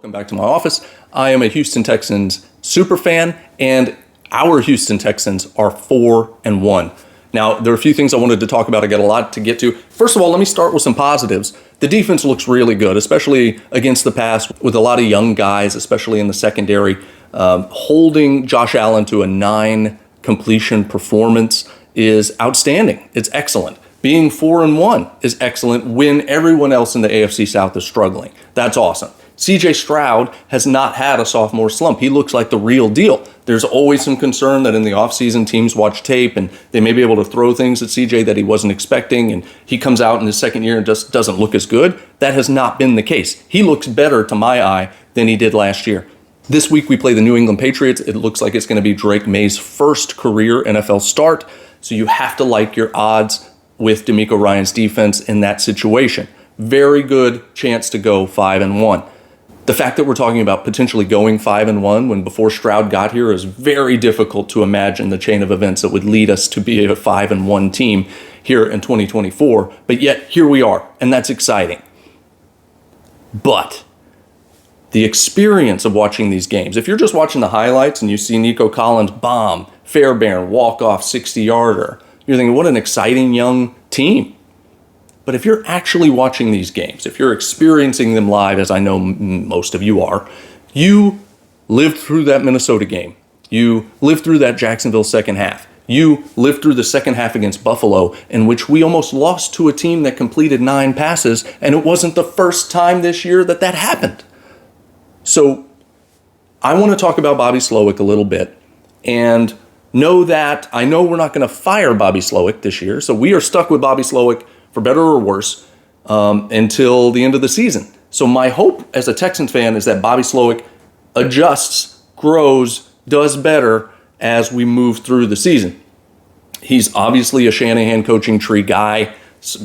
Welcome back to my office. I am a Houston Texans super fan, and our Houston Texans are 4-1. Now, there are a few things I wanted to talk about. I got a lot to get to. First of all, let me start with some positives. The defense looks really good, especially against the pass with a lot of young guys, especially in the secondary. Holding Josh Allen to a 9 completion performance is outstanding. It's excellent. Being 4-1 is excellent when everyone else in the AFC South is struggling. That's awesome. CJ Stroud has not had a sophomore slump. He looks like the real deal. There's always some concern that in the offseason teams watch tape and they may be able to throw things at CJ that he wasn't expecting, and he comes out in his second year and just doesn't look as good. That has not been the case. He looks better to my eye than he did last year. This week we play the New England Patriots. It looks like it's going to be Drake May's first career NFL start, so you have to like your odds with DeMeco Ryans' defense in that situation. Very good chance to go 5-1. The fact that we're talking about potentially going 5-1 when before Stroud got here is very difficult to imagine the chain of events that would lead us to be a 5-1 team here in 2024. But yet here we are, and that's exciting. But the experience of watching these games, if you're just watching the highlights and you see Nico Collins bomb, Fairbairn walk-off 60-yarder, you're thinking, what an exciting young team. But if you're actually watching these games, if you're experiencing them live, as I know most of you are, you lived through that Minnesota game. You lived through that Jacksonville second half. You lived through the second half against Buffalo, in which we almost lost to a team that completed 9 passes, and it wasn't the first time this year that that happened. So I want to talk about Bobby Slowik a little bit, and know that I know we're not going to fire Bobby Slowik this year, so we are stuck with Bobby Slowik for better or worse, until the end of the season. So my hope as a Texans fan is that Bobby Slowik adjusts, grows, does better as we move through the season. He's obviously a Shanahan coaching tree guy,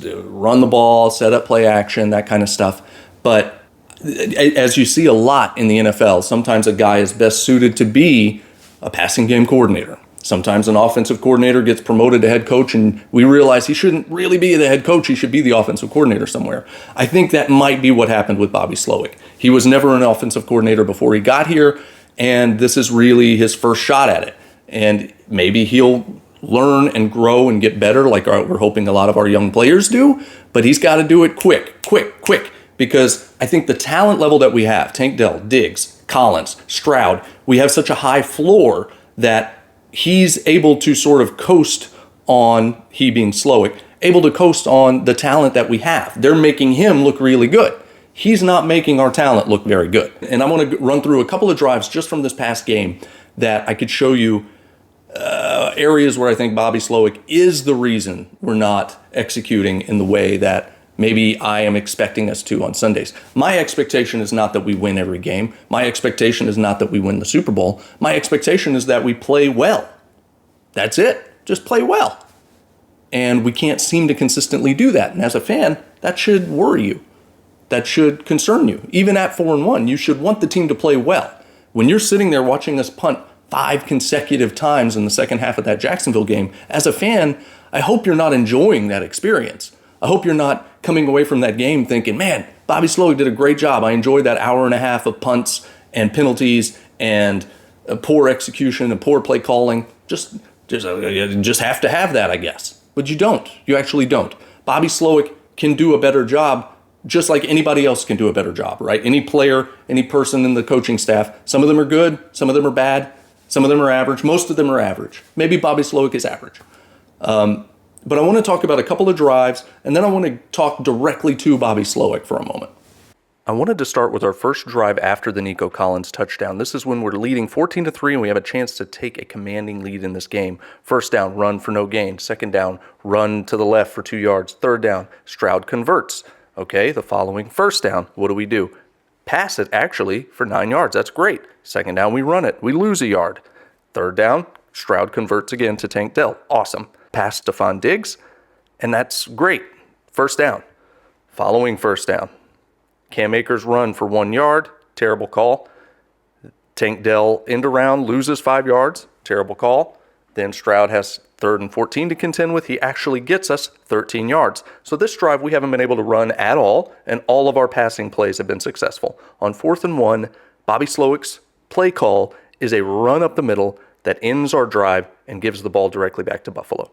run the ball, set up play action, that kind of stuff. But as you see a lot in the NFL, sometimes a guy is best suited to be a passing game coordinator. Sometimes an offensive coordinator gets promoted to head coach and we realize he shouldn't really be the head coach. He should be the offensive coordinator somewhere. I think that might be what happened with Bobby Slowik. He was never an offensive coordinator before he got here, and this is really his first shot at it. And maybe he'll learn and grow and get better like we're hoping a lot of our young players do, but he's got to do it quick, because I think the talent level that we have, Tank Dell, Diggs, Collins, Stroud, we have such a high floor that he's able to sort of coast on, he being Slowik, able to coast on the talent that we have. They're making him look really good. He's not making our talent look very good. And I want to run through a couple of drives just from this past game that I could show you areas where I think Bobby Slowik is the reason we're not executing in the way that maybe I am expecting us to on Sundays. My expectation is not that we win every game. My expectation is not that we win the Super Bowl. My expectation is that we play well. That's it. Just play well. And we can't seem to consistently do that. And as a fan, that should worry you. That should concern you. Even at 4-1, you should want the team to play well. When you're sitting there watching us punt 5 consecutive times in the second half of that Jacksonville game, as a fan, I hope you're not enjoying that experience. I hope you're not coming away from that game thinking, man, Bobby Slowik did a great job. I enjoyed that hour and a half of punts and penalties and poor execution and poor play calling. Just have to have that, I guess. But you don't. You actually don't. Bobby Slowik can do a better job just like anybody else can do a better job, right? Any player, any person in the coaching staff, some of them are good, some of them are bad, some of them are average, most of them are average. Maybe Bobby Slowik is average. But I want to talk about a couple of drives, and then I want to talk directly to Bobby Slowik for a moment. I wanted to start with our first drive after the Nico Collins touchdown. This is when we're leading 14-3, and we have a chance to take a commanding lead in this game. First down, run for no gain. Second down, run to the left for 2 yards. Third down, Stroud converts. Okay, the following first down, what do? Pass it, actually, for 9 yards. That's great. Second down, we run it. We lose a yard. Third down, Stroud converts again to Tank Dell. Awesome. Pass Stephon Diggs, and that's great. First down. Following first down. Cam Akers run for 1 yard. Terrible call. Tank Dell end around, loses 5 yards. Terrible call. Then Stroud has 3rd and 14 to contend with. He actually gets us 13 yards. So this drive, we haven't been able to run at all, and all of our passing plays have been successful. On 4th and 1, Bobby Slowik's play call is a run up the middle that ends our drive and gives the ball directly back to Buffalo.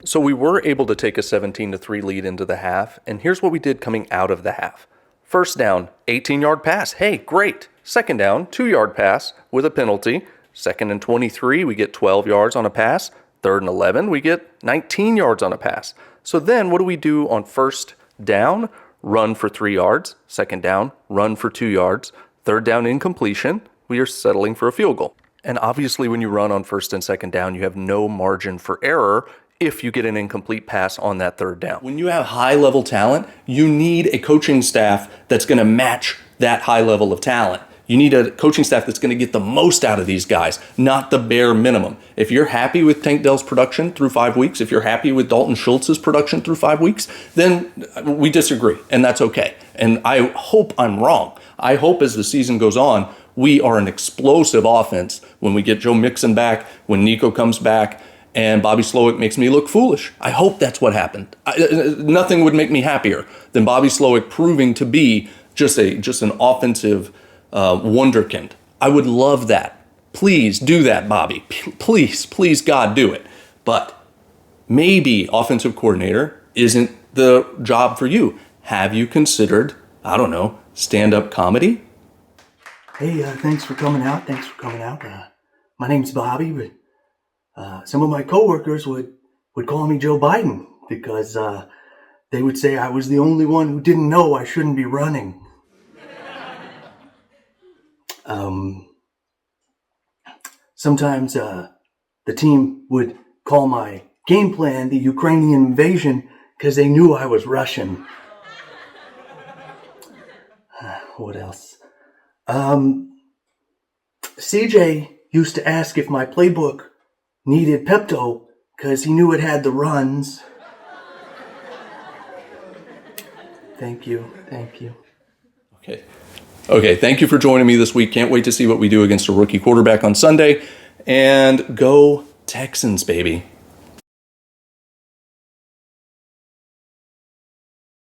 So we were able to take a 17-3 lead into the half, and here's what we did coming out of the half. First down, 18-yard pass. Hey, great. Second down, 2-yard pass with a penalty. 2nd and 23, we get 12 yards on a pass. 3rd and 11, we get 19 yards on a pass. So then what do we do on first down? Run for 3 yards. 2nd down, run for 2 yards. 3rd down, incompletion. We are settling for a field goal. And obviously when you run on 1st and 2nd down, you have no margin for error if you get an incomplete pass on that 3rd down. When you have high-level talent, you need a coaching staff that's going to match that high level of talent. You need a coaching staff that's going to get the most out of these guys, not the bare minimum. If you're happy with Tank Dell's production through 5 weeks, if you're happy with Dalton Schultz's production through 5 weeks, then we disagree, and that's okay. And I hope I'm wrong. I hope as the season goes on, we are an explosive offense when we get Joe Mixon back, when Nico comes back, and Bobby Slowik makes me look foolish. I hope that's what happened. Nothing would make me happier than Bobby Slowik proving to be just an offensive wonderkind. I would love that. Please do that, Bobby. Please, God, do it. But maybe offensive coordinator isn't the job for you. Have you considered, I don't know, stand-up comedy? Hey, thanks for coming out. My name's Bobby, but some of my coworkers would call me Joe Biden because they would say I was the only one who didn't know I shouldn't be running. Sometimes the team would call my game plan the Ukrainian invasion because they knew I was Russian. What else? CJ used to ask if my playbook needed Pepto because he knew it had the runs. Thank you. Okay, thank you for joining me this week. Can't wait to see what we do against a rookie quarterback on Sunday. And go Texans, baby.